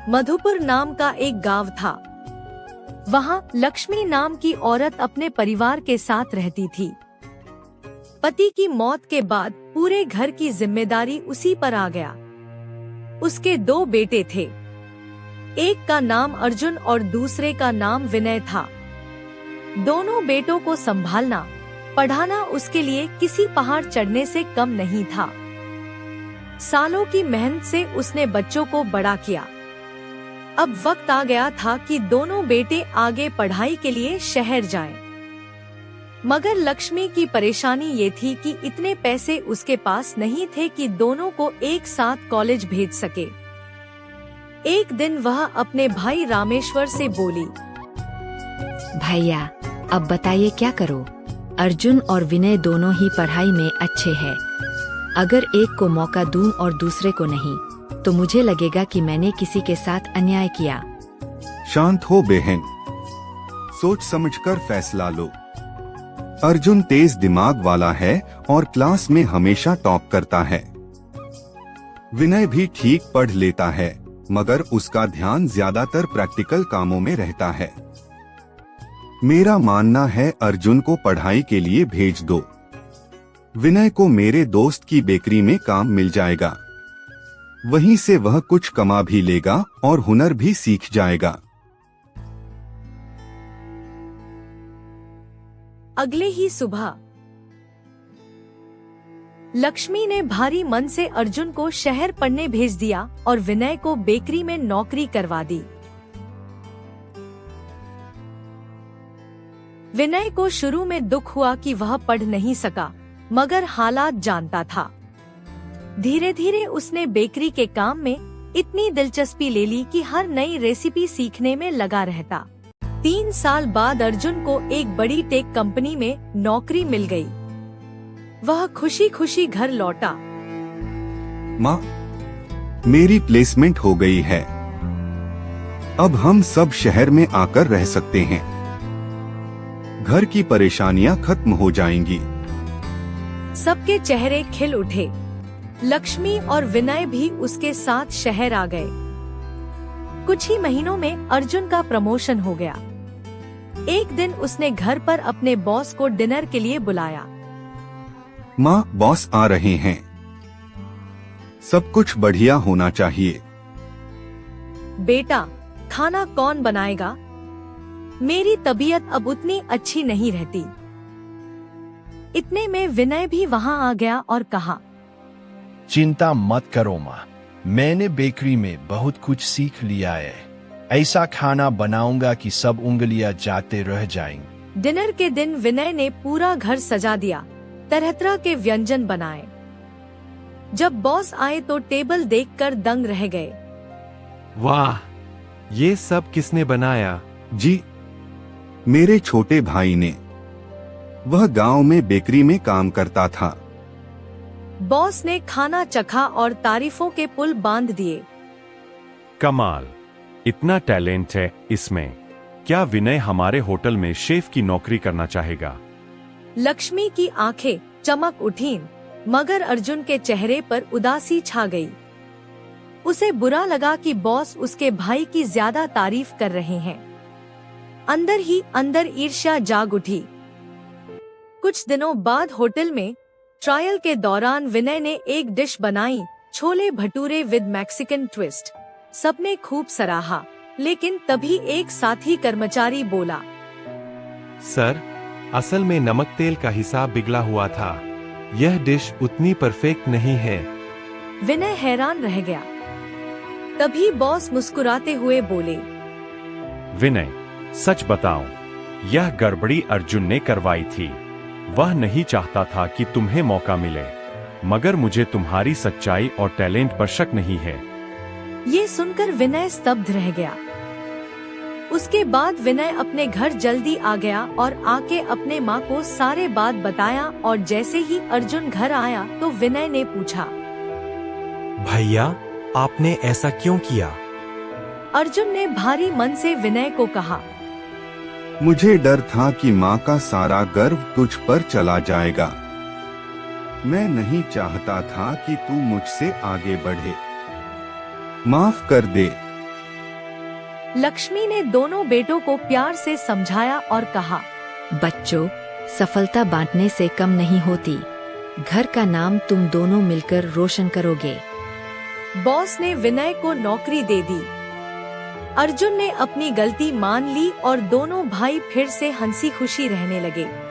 मधुपुर नाम का एक गांव था। वहां लक्ष्मी नाम की औरत अपने परिवार के साथ रहती थी। पति की मौत के बाद पूरे घर की जिम्मेदारी उसी पर आ गया। उसके 2 बेटे थे। एक का नाम अर्जुन और दूसरे का नाम विनय था। दोनों बेटों को संभालना, पढ़ाना उसके लिए किसी पहाड़ चढ़ने से कम नहीं था। सालों की मेहनत से उसने बच्चों को बड़ा किया। अब वक्त आ गया था कि दोनों बेटे आगे पढ़ाई के लिए शहर जाएं। मगर लक्ष्मी की परेशानी ये थी कि इतने पैसे उसके पास नहीं थे कि दोनों को एक साथ कॉलेज भेज सके। एक दिन वह अपने भाई रामेश्वर से बोली, भैया, अब बताइए क्या करो। अर्जुन और विनय दोनों ही पढ़ाई में अच्छे हैं। अगर एक को मौका दूं और दूसरे को नहीं, तो मुझे लगेगा कि मैंने किसी के साथ अन्याय किया। शांत हो बहन, सोच समझकर फैसला लो। अर्जुन तेज दिमाग वाला है और क्लास में हमेशा टॉप करता है। विनय भी ठीक पढ़ लेता है, मगर उसका ध्यान ज्यादातर प्रैक्टिकल कामों में रहता है। मेरा मानना है अर्जुन को पढ़ाई के लिए भेज दो। विनय को मेरे दोस्त की बेकरी में काम मिल जाएगा। वहीं से वह कुछ कमा भी लेगा और हुनर भी सीख जाएगा। अगले ही सुबह लक्ष्मी ने भारी मन से अर्जुन को शहर पढ़ने भेज दिया और विनय को बेकरी में नौकरी करवा दी। विनय को शुरू में दुख हुआ कि वह पढ़ नहीं सका, मगर हालात जानता था। धीरे धीरे उसने बेकरी के काम में इतनी दिलचस्पी ले ली कि हर नई रेसिपी सीखने में लगा रहता। 3 साल बाद अर्जुन को एक बड़ी टेक कंपनी में नौकरी मिल गई। वह खुशी खुशी घर लौटा। माँ, मेरी प्लेसमेंट हो गई है। अब हम सब शहर में आकर रह सकते हैं। घर की परेशानियां खत्म हो जाएंगी। सबके चेहरे खिल उठे। लक्ष्मी और विनय भी उसके साथ शहर आ गए। कुछ ही महीनों में अर्जुन का प्रमोशन हो गया। एक दिन उसने घर पर अपने बॉस को डिनर के लिए बुलाया। माँ, बॉस आ रहे हैं। सब कुछ बढ़िया होना चाहिए। बेटा, खाना कौन बनाएगा? मेरी तबीयत अब उतनी अच्छी नहीं रहती। इतने में विनय भी वहाँ आ गया और कहा, चिंता मत करो माँ, मैंने बेकरी में बहुत कुछ सीख लिया है। ऐसा खाना बनाऊंगा कि सब उंगलियां जाते रह जाएंगी। डिनर के दिन विनय ने पूरा घर सजा दिया, तरह तरह के व्यंजन बनाए। जब बॉस आए तो टेबल देखकर दंग रह गए। वाह, ये सब किसने बनाया? जी, मेरे छोटे भाई ने। वह गांव में बेकरी में काम करता था। बॉस ने खाना चखा और तारीफों के पुल बांध दिए। कमाल, इतना टैलेंट है इसमें। क्या विनय हमारे होटल में शेफ की नौकरी करना चाहेगा? लक्ष्मी की आंखें चमक उठीं, मगर अर्जुन के चेहरे पर उदासी छा गई। उसे बुरा लगा कि बॉस उसके भाई की ज्यादा तारीफ कर रहे हैं। अंदर ही अंदर ईर्ष्या जाग उठी। कुछ दिनों बाद होटल में ट्रायल के दौरान विनय ने एक डिश बनाई, chole bhature with Mexican twist. सबने खूब सराहा, लेकिन तभी एक साथी कर्मचारी बोला, सर, असल में नमक तेल का हिसाब बिगड़ा हुआ था। यह डिश उतनी परफेक्ट नहीं है। विनय हैरान रह गया। तभी बॉस मुस्कुराते हुए बोले, विनय, सच बताओ, यह गड़बड़ी अर्जुन ने करवाई थी। वह नहीं चाहता था कि तुम्हें मौका मिले, मगर मुझे तुम्हारी सच्चाई और टैलेंट पर शक नहीं है। ये सुनकर विनय स्तब्ध रह गया। उसके बाद विनय अपने घर जल्दी आ गया और आके अपने माँ को सारे बात बताया। और जैसे ही अर्जुन घर आया तो विनय ने पूछा, भैया, आपने ऐसा क्यों किया? अर्जुन ने भारी मन से विनय को कहा, मुझे डर था कि माँ का सारा गर्व तुझ पर चला जाएगा। मैं नहीं चाहता था कि तू मुझसे आगे बढ़े। माफ कर दे। लक्ष्मी ने दोनों बेटों को प्यार से समझाया और कहा, बच्चों, सफलता बांटने से कम नहीं होती। घर का नाम तुम दोनों मिलकर रोशन करोगे। बॉस ने विनय को नौकरी दे दी। अर्जुन ने अपनी गलती मान ली और दोनों भाई फिर से हंसी खुशी रहने लगे।